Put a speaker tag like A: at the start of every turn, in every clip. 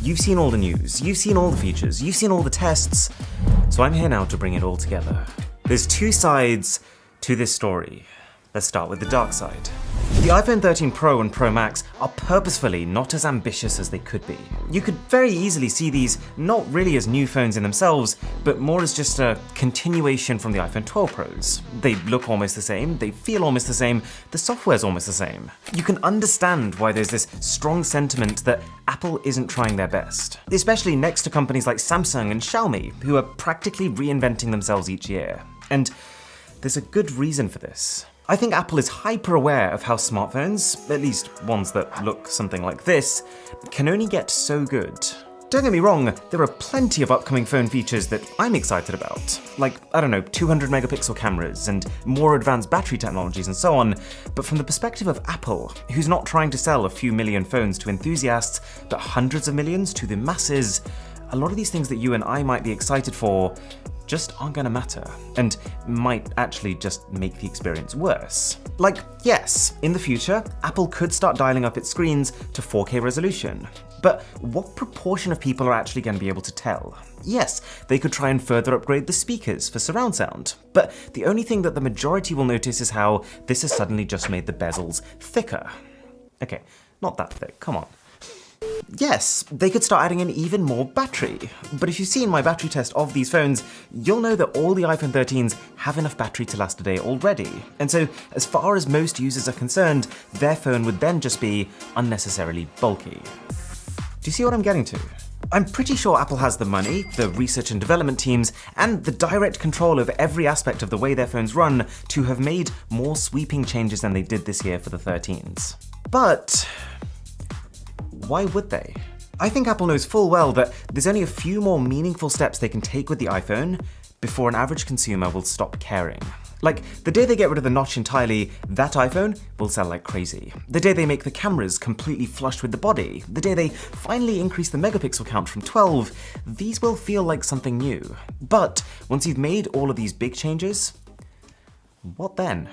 A: You've seen all the news, you've seen all the features, you've seen all the tests, so I'm here now to bring it all together. There's two sides to this story. Let's start with the dark side. The iPhone 13 Pro and Pro Max are purposefully not as ambitious as they could be. You could very easily see these not really as new phones in themselves, but more as just a continuation from the iPhone 12 Pros. They look almost the same, they feel almost the same, the software's almost the same. You can understand why there's this strong sentiment that Apple isn't trying their best, especially next to companies like Samsung and Xiaomi, who are practically reinventing themselves each year. And there's a good reason for this. I think Apple is hyper aware of how smartphones, at least ones that look something like this, can only get so good. Don't get me wrong, there are plenty of upcoming phone features that I'm excited about. Like, I don't know, 200 megapixel cameras and more advanced battery technologies and so on. But from the perspective of Apple, who's not trying to sell a few million phones to enthusiasts, but hundreds of millions to the masses, a lot of these things that you and I might be excited for just aren't gonna matter, and might actually just make the experience worse. Like, yes, in the future, Apple could start dialing up its screens to 4K resolution, but what proportion of people are actually gonna be able to tell? Yes, they could try and further upgrade the speakers for surround sound, but the only thing that the majority will notice is how this has suddenly just made the bezels thicker. Okay, not that thick, come on. Yes, they could start adding in even more battery, but if you've seen my battery test of these phones, you'll know that all the iPhone 13s have enough battery to last a day already. And so, as far as most users are concerned, their phone would then just be unnecessarily bulky. Do you see what I'm getting to? I'm pretty sure Apple has the money, the research and development teams, and the direct control over every aspect of the way their phones run to have made more sweeping changes than they did this year for the 13s. But why would they? I think Apple knows full well that there's only a few more meaningful steps they can take with the iPhone before an average consumer will stop caring. Like, the day they get rid of the notch entirely, that iPhone will sell like crazy. The day they make the cameras completely flush with the body, the day they finally increase the megapixel count from 12, these will feel like something new. But once you've made all of these big changes, what then?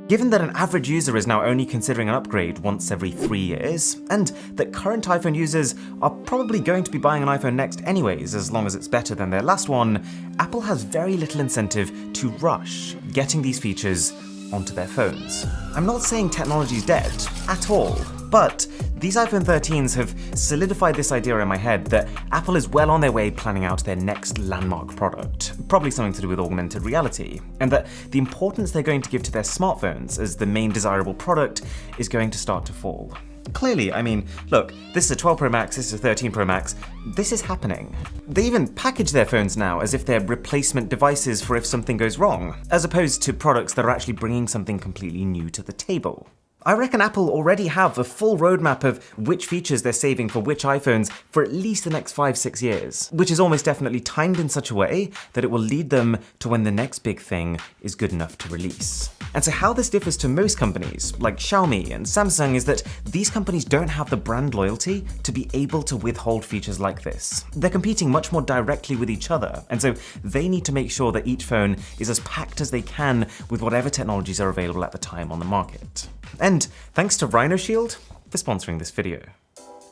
A: Given that an average user is now only considering an upgrade once every 3 years, and that current iPhone users are probably going to be buying an iPhone next anyways, as long as it's better than their last one, Apple has very little incentive to rush getting these features onto their phones. I'm not saying technology's dead, at all, but these iPhone 13s have solidified this idea in my head that Apple is well on their way planning out their next landmark product, probably something to do with augmented reality, and that the importance they're going to give to their smartphones as the main desirable product is going to start to fall. Clearly, I mean, look, this is a 12 Pro Max, this is a 13 Pro Max, this is happening. They even package their phones now as if they're replacement devices for if something goes wrong, as opposed to products that are actually bringing something completely new to the table. I reckon Apple already have a full roadmap of which features they're saving for which iPhones for at least the next 5-6 years, which is almost definitely timed in such a way that it will lead them to when the next big thing is good enough to release. And so how this differs to most companies, like Xiaomi and Samsung, is that these companies don't have the brand loyalty to be able to withhold features like this. They're competing much more directly with each other, and so they need to make sure that each phone is as packed as they can with whatever technologies are available at the time on the market. And thanks to Rhino Shield for sponsoring this video.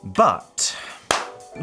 A: But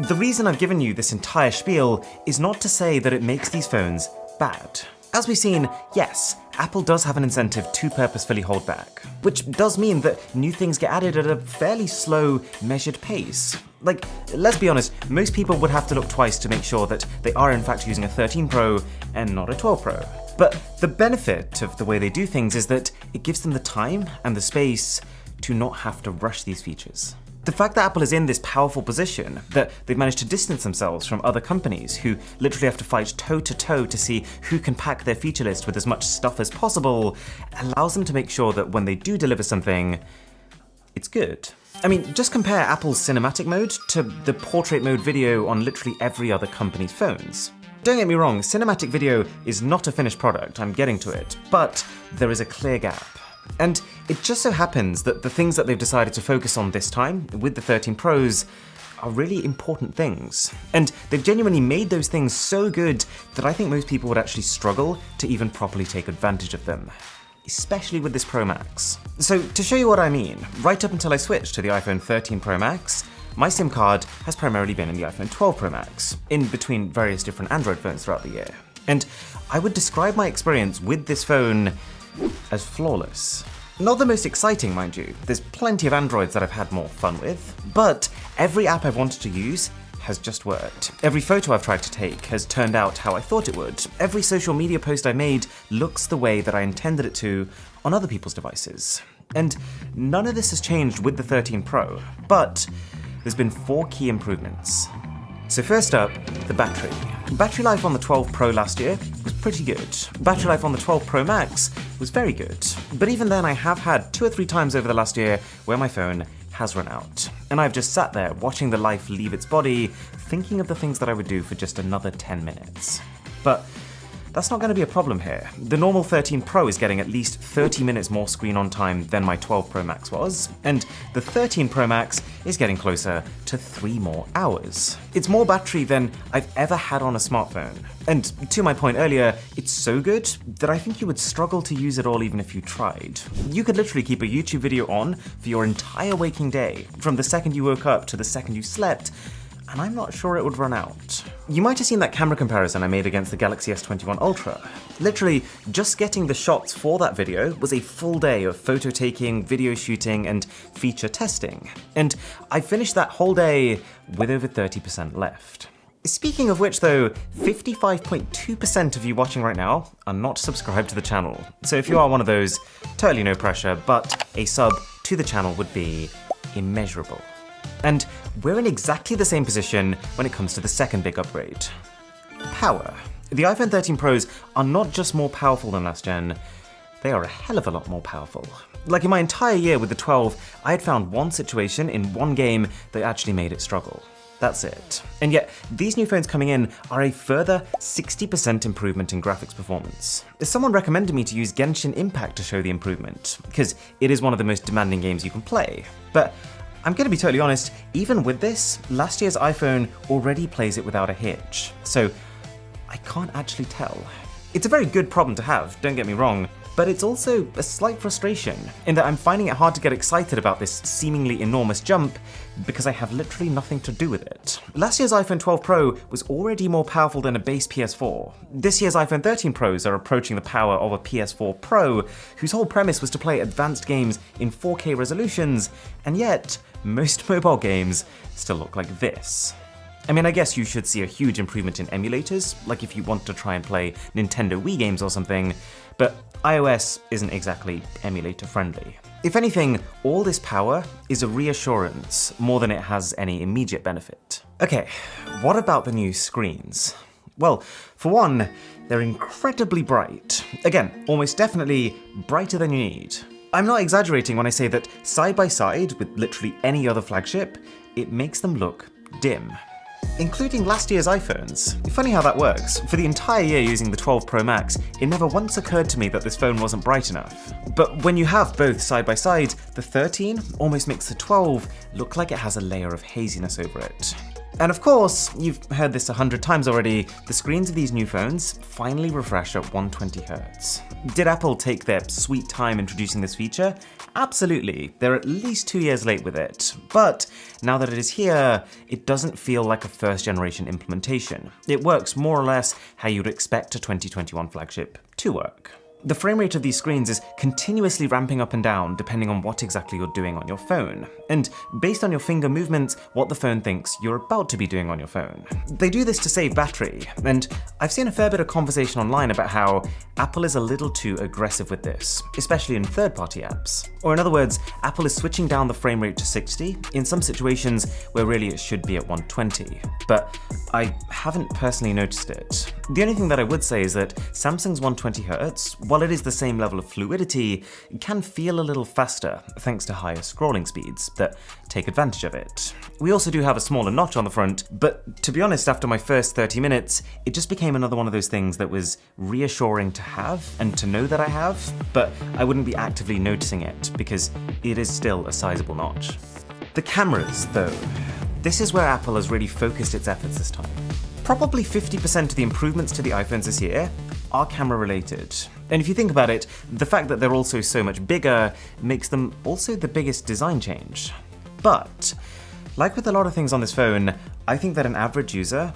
A: the reason I've given you this entire spiel is not to say that it makes these phones bad. As we've seen, yes, Apple does have an incentive to purposefully hold back, which does mean that new things get added at a fairly slow, measured pace. Like, let's be honest, most people would have to look twice to make sure that they are in fact using a 13 Pro and not a 12 Pro. But the benefit of the way they do things is that it gives them the time and the space to not have to rush these features. The fact that Apple is in this powerful position, that they've managed to distance themselves from other companies who literally have to fight toe-to-toe to see who can pack their feature list with as much stuff as possible, allows them to make sure that when they do deliver something, it's good. I mean, just compare Apple's cinematic mode to the portrait mode video on literally every other company's phones. Don't get me wrong, cinematic video is not a finished product, I'm getting to it, but there is a clear gap. And it just so happens that the things that they've decided to focus on this time, with the 13 Pros, are really important things. And they've genuinely made those things so good that I think most people would actually struggle to even properly take advantage of them, especially with this Pro Max. So to show you what I mean, right up until I switched to the iPhone 13 Pro Max, my SIM card has primarily been in the iPhone 12 Pro Max, in between various different Android phones throughout the year. And I would describe my experience with this phone as flawless. Not the most exciting, mind you. There's plenty of Androids that I've had more fun with, but every app I've wanted to use has just worked. Every photo I've tried to take has turned out how I thought it would. Every social media post I made looks the way that I intended it to on other people's devices. And none of this has changed with the 13 Pro, but there's been 4 key improvements. So first up, the battery. Battery life on the 12 Pro last year was pretty good. Battery life on the 12 Pro Max was very good. But even then, I have had 2 or 3 times over the last year where my phone has run out. And I've just sat there watching the life leave its body, thinking of the things that I would do for just another 10 minutes. But that's not going to be a problem here. The normal 13 Pro is getting at least 30 minutes more screen on time than my 12 Pro Max was, and the 13 Pro Max is getting closer to 3 more hours. It's more battery than I've ever had on a smartphone. And to my point earlier, it's so good that I think you would struggle to use it all even if you tried. You could literally keep a YouTube video on for your entire waking day, from the second you woke up to the second you slept, and I'm not sure it would run out. You might have seen that camera comparison I made against the Galaxy S21 Ultra. Literally, just getting the shots for that video was a full day of photo taking, video shooting, and feature testing. And I finished that whole day with over 30% left. Speaking of which though, 55.2% of you watching right now are not subscribed to the channel. So if you are one of those, totally no pressure, but a sub to the channel would be immeasurable. And we're in exactly the same position when it comes to the second big upgrade. Power. The iPhone 13 Pros are not just more powerful than last gen, they are a hell of a lot more powerful. Like in my entire year with the 12, I had found one situation in one game that actually made it struggle. That's it. And yet, these new phones coming in are a further 60% improvement in graphics performance. Someone recommended me to use Genshin Impact to show the improvement, because it is one of the most demanding games you can play. But I'm gonna be totally honest, even with this, last year's iPhone already plays it without a hitch, so I can't actually tell. It's a very good problem to have, don't get me wrong, but it's also a slight frustration in that I'm finding it hard to get excited about this seemingly enormous jump because I have literally nothing to do with it. Last year's iPhone 12 Pro was already more powerful than a base PS4. This year's iPhone 13 Pros are approaching the power of a PS4 Pro, whose whole premise was to play advanced games in 4K resolutions, and yet most mobile games still look like this. I mean, I guess you should see a huge improvement in emulators, like if you want to try and play Nintendo Wii games or something, but iOS isn't exactly emulator friendly. If anything, all this power is a reassurance more than it has any immediate benefit. Okay, what about the new screens? Well, for one, they're incredibly bright. Again, almost definitely brighter than you need. I'm not exaggerating when I say that side by side with literally any other flagship, it makes them look dim. Including last year's iPhones. Funny how that works. For the entire year using the 12 Pro Max, it never once occurred to me that this phone wasn't bright enough. But when you have both side by side, the 13 almost makes the 12 look like it has a layer of haziness over it. And of course, you've heard this 100 times already, the screens of these new phones finally refresh at 120Hz. Did Apple take their sweet time introducing this feature? Absolutely, they're at least 2 years late with it. But now that it is here, it doesn't feel like a first generation implementation. It works more or less how you'd expect a 2021 flagship to work. The frame rate of these screens is continuously ramping up and down depending on what exactly you're doing on your phone, and based on your finger movements, what the phone thinks you're about to be doing on your phone. They do this to save battery, and I've seen a fair bit of conversation online about how Apple is a little too aggressive with this, especially in third-party apps. Or in other words, Apple is switching down the frame rate to 60 in some situations where really it should be at 120, but I haven't personally noticed it. The only thing that I would say is that Samsung's 120Hz, while it is the same level of fluidity, it can feel a little faster thanks to higher scrolling speeds that take advantage of it. We also do have a smaller notch on the front, but to be honest, after my first 30 minutes, it just became another one of those things that was reassuring to have and to know that I have, but I wouldn't be actively noticing it because it is still a sizable notch. The cameras, though. This is where Apple has really focused its efforts this time. Probably 50% of the improvements to the iPhones this year are camera related. And if you think about it, the fact that they're also so much bigger makes them also the biggest design change. But Like with a lot of things on this phone, I think that an average user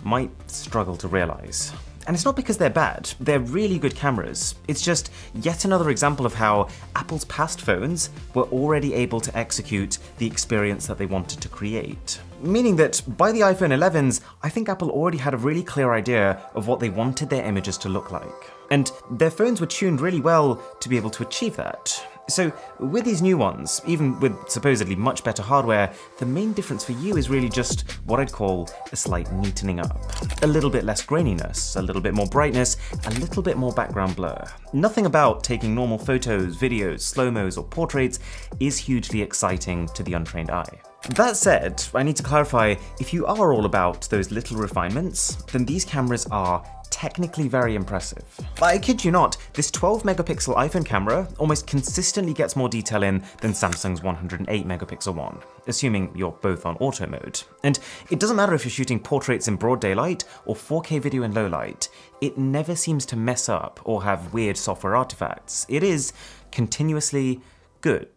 A: might struggle to realize. And it's not because they're bad, they're really good cameras. It's just yet another example of how Apple's past phones were already able to execute the experience that they wanted to create. Meaning that by the iPhone 11s, I think Apple already had a really clear idea of what they wanted their images to look like. And their phones were tuned really well to be able to achieve that. So with these new ones, even with supposedly much better hardware, the main difference for you is really just what I'd call a slight neatening up. A little bit less graininess, a little bit more brightness, a little bit more background blur. Nothing about taking normal photos, videos, slow-mos, or portraits is hugely exciting to the untrained eye. That said, I need to clarify, if you are all about those little refinements, then these cameras are technically very impressive. I kid you not, this 12 megapixel iPhone camera almost consistently gets more detail in than Samsung's 108 megapixel one, assuming you're both on auto mode. And it doesn't matter if you're shooting portraits in broad daylight or 4K video in low light, it never seems to mess up or have weird software artifacts. It is continuously good.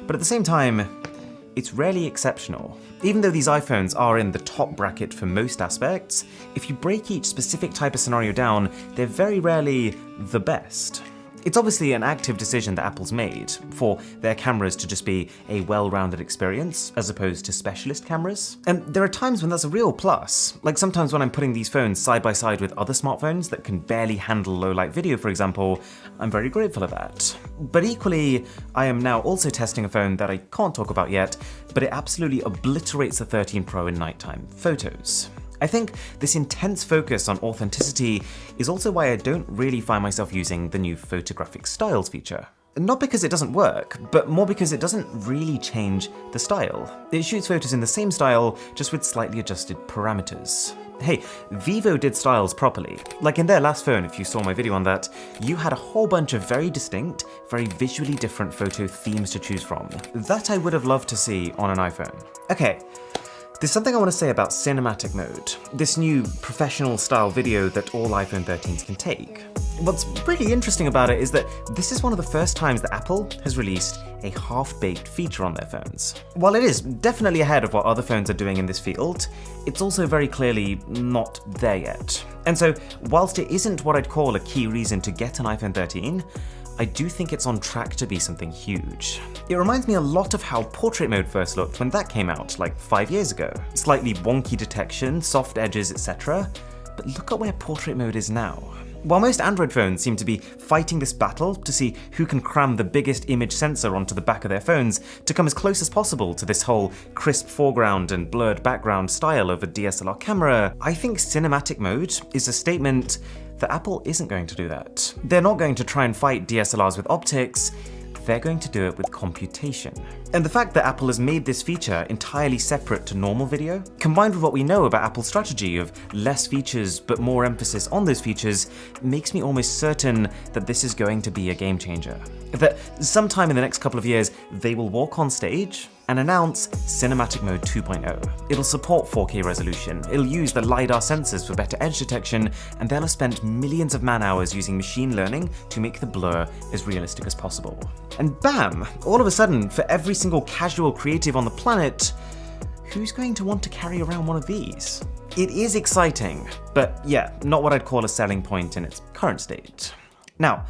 A: But at the same time, it's rarely exceptional. Even though these iPhones are in the top bracket for most aspects, if you break each specific type of scenario down, they're very rarely the best. It's obviously an active decision that Apple's made for their cameras to just be a well-rounded experience as opposed to specialist cameras. And there are times when that's a real plus, like sometimes when I'm putting these phones side by side with other smartphones that can barely handle low-light video, for example. I'm very grateful of that. But equally, I am now also testing a phone that I can't talk about yet, but it absolutely obliterates the 13 Pro in nighttime photos. I think this intense focus on authenticity is also why I don't really find myself using the new photographic styles feature. Not because it doesn't work, but more because it doesn't really change the style. It shoots photos in the same style, just with slightly adjusted parameters. Hey, Vivo did styles properly. Like in their last phone, if you saw my video on that, you had a whole bunch of very distinct, very visually different photo themes to choose from. That I would have loved to see on an iPhone. Okay. There's something I want to say about cinematic mode, this new professional style video that all iPhone 13s can take. What's really interesting about it is that this is one of the first times that Apple has released a half-baked feature on their phones. While it is definitely ahead of what other phones are doing in this field, it's also very clearly not there yet. And so, whilst it isn't what I'd call a key reason to get an iPhone 13, I do think it's on track to be something huge. It reminds me a lot of how portrait mode first looked when that came out, like 5 years ago. Slightly wonky detection, soft edges, etc. But look at where portrait mode is now. While most Android phones seem to be fighting this battle to see who can cram the biggest image sensor onto the back of their phones to come as close as possible to this whole crisp foreground and blurred background style of a DSLR camera, I think cinematic mode is a statement that Apple isn't going to do that. They're not going to try and fight DSLRs with optics, they're going to do it with computation. And the fact that Apple has made this feature entirely separate to normal video, combined with what we know about Apple's strategy of less features but more emphasis on those features, makes me almost certain that this is going to be a game changer. That sometime in the next couple of years, they will walk on stage and announce Cinematic Mode 2.0. It'll support 4K resolution, it'll use the LiDAR sensors for better edge detection, and they'll have spent millions of man-hours using machine learning to make the blur as realistic as possible. And bam! All of a sudden, for every single casual creative on the planet, who's going to want to carry around one of these? It is exciting, but yeah, not what I'd call a selling point in its current state. Now,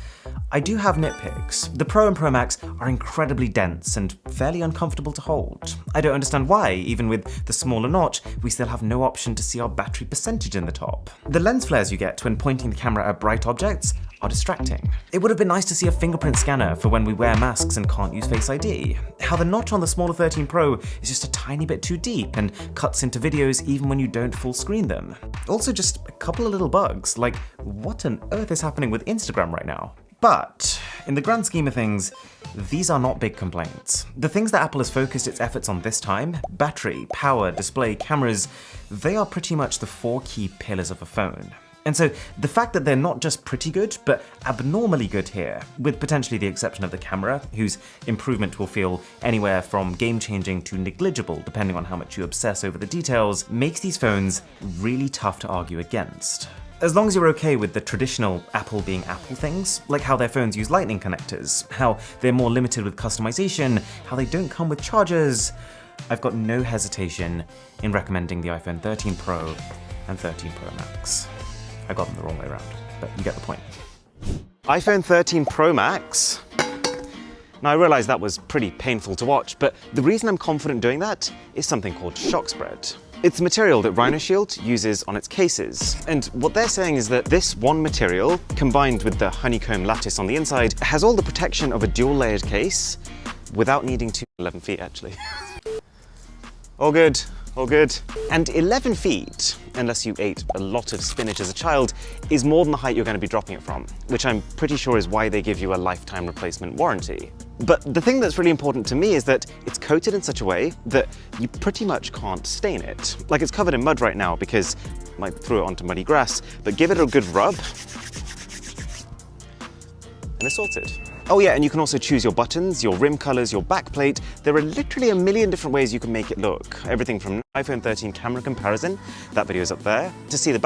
A: I do have nitpicks. The Pro and Pro Max are incredibly dense and fairly uncomfortable to hold. I don't understand why, even with the smaller notch, we still have no option to see our battery percentage in the top. The lens flares you get when pointing the camera at bright objects are distracting. It would have been nice to see a fingerprint scanner for when we wear masks and can't use Face ID. How the notch on the smaller 13 Pro is just a tiny bit too deep and cuts into videos even when you don't full screen them. Also just a couple of little bugs, like what on earth is happening with Instagram right now? But in the grand scheme of things, these are not big complaints. The things that Apple has focused its efforts on this time, battery, power, display, cameras, they are pretty much the 4 key pillars of a phone. And so the fact that they're not just pretty good, but abnormally good here, with potentially the exception of the camera, whose improvement will feel anywhere from game-changing to negligible depending on how much you obsess over the details, makes these phones really tough to argue against. As long as you're okay with the traditional Apple being Apple things, like how their phones use lightning connectors, how they're more limited with customization, how they don't come with chargers, I've got no hesitation in recommending the iPhone 13 Pro and 13 Pro Max. I got them the wrong way around, but you get the point. iPhone 13 Pro Max. Now I realize that was pretty painful to watch, but the reason I'm confident doing that is something called shock spread. It's the material that Rhino Shield uses on its cases. And what they're saying is that this one material, combined with the honeycomb lattice on the inside, has all the protection of a dual-layered case without needing to 11 feet, actually. All good, all good. And 11 feet, unless you ate a lot of spinach as a child, is more than the height you're going to be dropping it from, which I'm pretty sure is why they give you a lifetime replacement warranty. But the thing that's really important to me is that it's coated in such a way that you pretty much can't stain it. Like, it's covered in mud right now because I might throw it onto muddy grass, but give it a good rub and it's sorted. Oh yeah, and you can also choose your buttons, your rim colors, your backplate. There are literally a million different ways you can make it look. Everything from iPhone 13 camera comparison, that video is up there, to see the